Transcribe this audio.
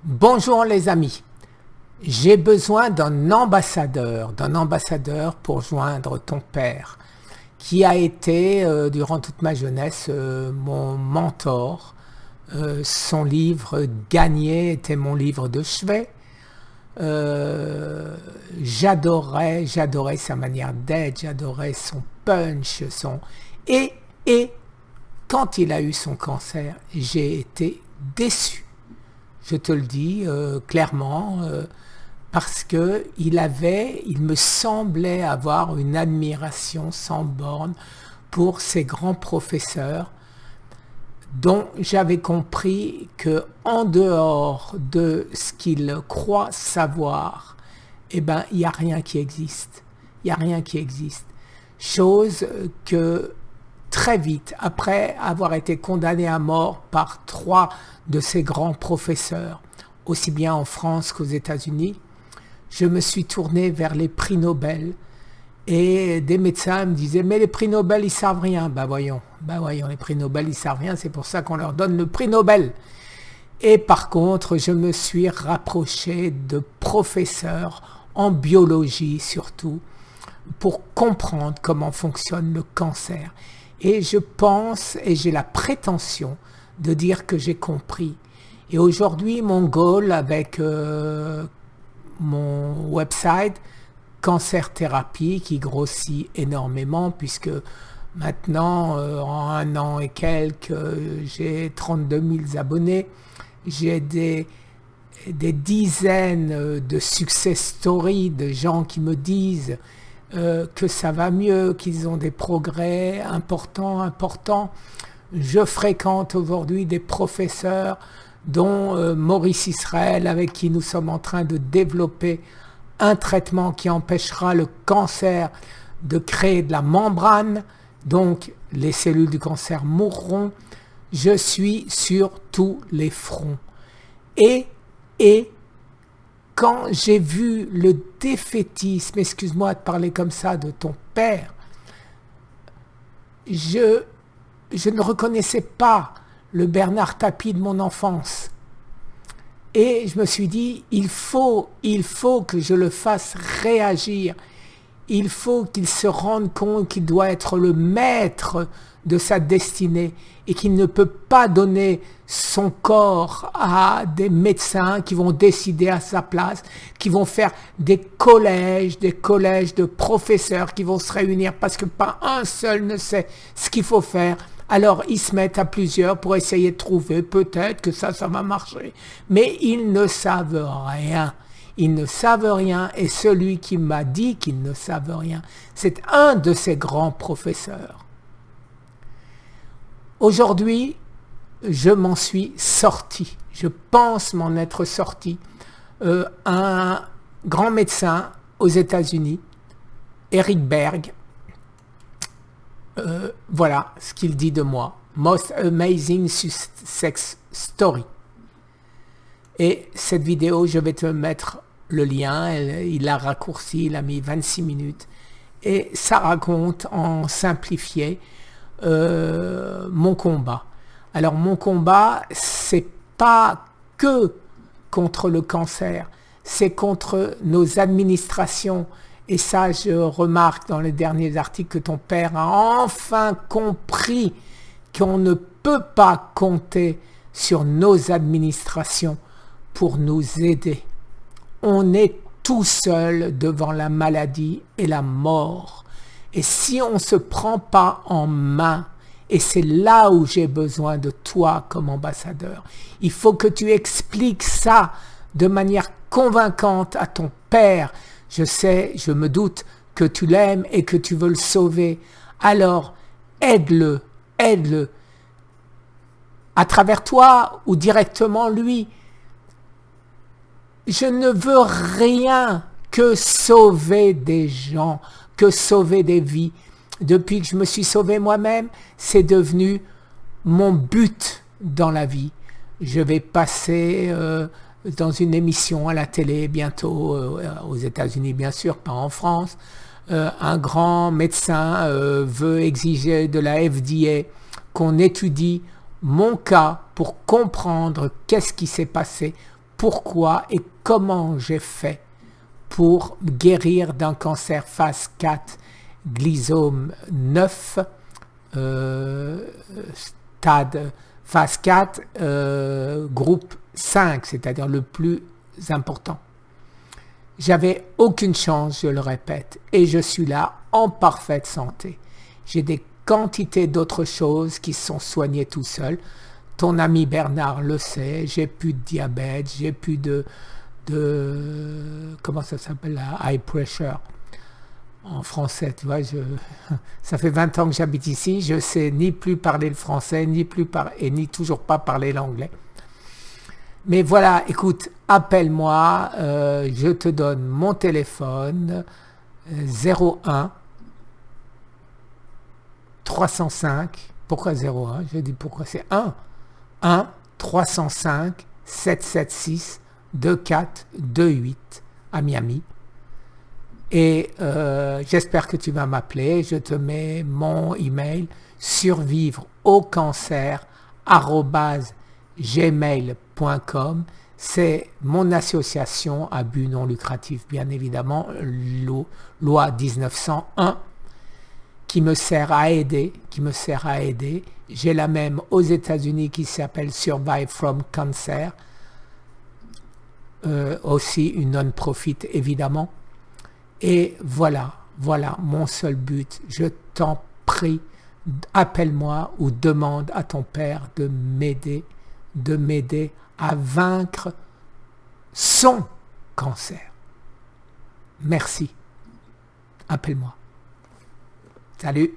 Bonjour les amis, j'ai besoin d'un ambassadeur pour joindre ton père, qui a été durant toute ma jeunesse mon mentor. Son livre Gagner était mon livre de chevet. J'adorais sa manière d'être, j'adorais son punch, et et quand il a eu son cancer, j'ai été déçu. Je te le dis clairement, parce que il me semblait avoir une admiration sans borne pour ces grands professeurs dont j'avais compris que en dehors de ce qu'ils croient savoir, eh ben, il n'y a rien qui existe. Il n'y a rien qui existe. Chose que très vite, après avoir été condamné à mort par 3 de ces grands professeurs, aussi bien en France qu'aux États-Unis, je me suis tourné vers les prix Nobel. Et des médecins me disaient, mais les prix Nobel, ils servent rien. Voyons, les prix Nobel, ils servent rien, c'est pour ça qu'on leur donne le prix Nobel. Et par contre, je me suis rapproché de professeurs en biologie surtout, pour comprendre comment fonctionne le cancer. Et je pense, et j'ai la prétention de dire que j'ai compris. Et aujourd'hui, mon goal avec mon website, Cancer Thérapie, qui grossit énormément, puisque maintenant, en 1 an et quelques, j'ai 32 000 abonnés. J'ai des dizaines de success stories de gens qui me disent que ça va mieux, qu'ils ont des progrès importants. Je fréquente aujourd'hui des professeurs dont Maurice Israël, avec qui nous sommes en train de développer un traitement qui empêchera le cancer de créer de la membrane, donc les cellules du cancer mourront. Je suis sur tous les fronts. Et quand j'ai vu le défaitisme, excuse-moi de parler comme ça, de ton père, je ne reconnaissais pas le Bernard Tapie de mon enfance. Et je me suis dit, il faut que je le fasse réagir. Il faut qu'il se rende compte qu'il doit être le maître de sa destinée et qu'il ne peut pas donner son corps à des médecins qui vont décider à sa place, qui vont faire des collèges de professeurs qui vont se réunir parce que pas un seul ne sait ce qu'il faut faire. Alors ils se mettent à plusieurs pour essayer de trouver, peut-être que ça va marcher. Mais ils ne savent rien. Ils ne savent rien, et celui qui m'a dit qu'ils ne savent rien, c'est un de ces grands professeurs. Aujourd'hui, je m'en suis sorti. Je pense m'en être sorti. Un grand médecin aux États-Unis, Eric Berg, voilà ce qu'il dit de moi. Most amazing success story. Et cette vidéo, je vais te mettre le lien. Il l'a raccourci, il a mis 26 minutes. Et ça raconte en simplifié mon combat. Alors mon combat, c'est pas que contre le cancer, c'est contre nos administrations. Et ça, je remarque dans les derniers articles que ton père a enfin compris qu'on ne peut pas compter sur nos administrations pour nous aider. On est tout seul devant la maladie et la mort. Et si on ne se prend pas en main, et c'est là où j'ai besoin de toi comme ambassadeur, il faut que tu expliques ça de manière convaincante à ton père. Je sais, je me doute que tu l'aimes et que tu veux le sauver. Alors, aide-le. À travers toi ou directement lui. Je ne veux rien que sauver des gens, que sauver des vies. Depuis que je me suis sauvé moi-même, c'est devenu mon but dans la vie. Je vais passer dans une émission à la télé bientôt, aux États-Unis bien sûr, pas en France. Un grand médecin veut exiger de la FDA qu'on étudie mon cas pour comprendre qu'est-ce qui s'est passé, pourquoi et comment j'ai fait pour guérir d'un cancer phase 4, glycome 9, stade phase 4, groupe 5, c'est-à-dire le plus important. J'avais aucune chance, je le répète, et je suis là en parfaite santé. J'ai des quantités d'autres choses qui sont soignées tout seul. Ton ami Bernard le sait, j'ai plus de diabète, j'ai plus de comment ça s'appelle, la high pressure en français, tu vois, ça fait 20 ans que j'habite ici, je sais ni plus parler le français, ni toujours pas parler l'anglais. Mais voilà, écoute, appelle-moi, je te donne mon téléphone, 01 305, pourquoi 01? Je dis pourquoi c'est 1 305 776 2428 à Miami. Et j'espère que tu vas m'appeler. Je te mets mon email survivreaucancer@gmail.com. C'est mon association à but non lucratif, bien évidemment, loi 1901, qui me sert à aider. J'ai la même aux États-Unis qui s'appelle Survive from Cancer, aussi une non-profit évidemment. Et voilà mon seul but. Je t'en prie, appelle-moi ou demande à ton père de m'aider à vaincre son cancer. Merci. Appelle-moi. Salut.